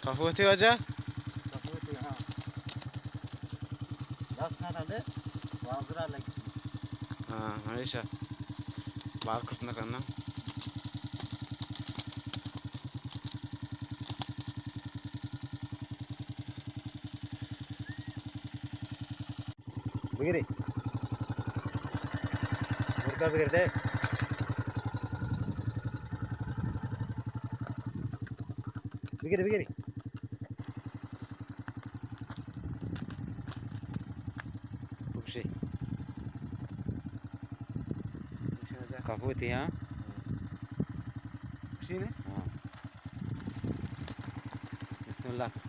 कापोते वजह हाँ हमेशा बाहर कुछ ना करना बिगड़ी मुर्गा बिगड़े बिगड़ी बिगड़ी खुशी कापोती हाँ खुशी ने हाँ बिस्मिल्लाह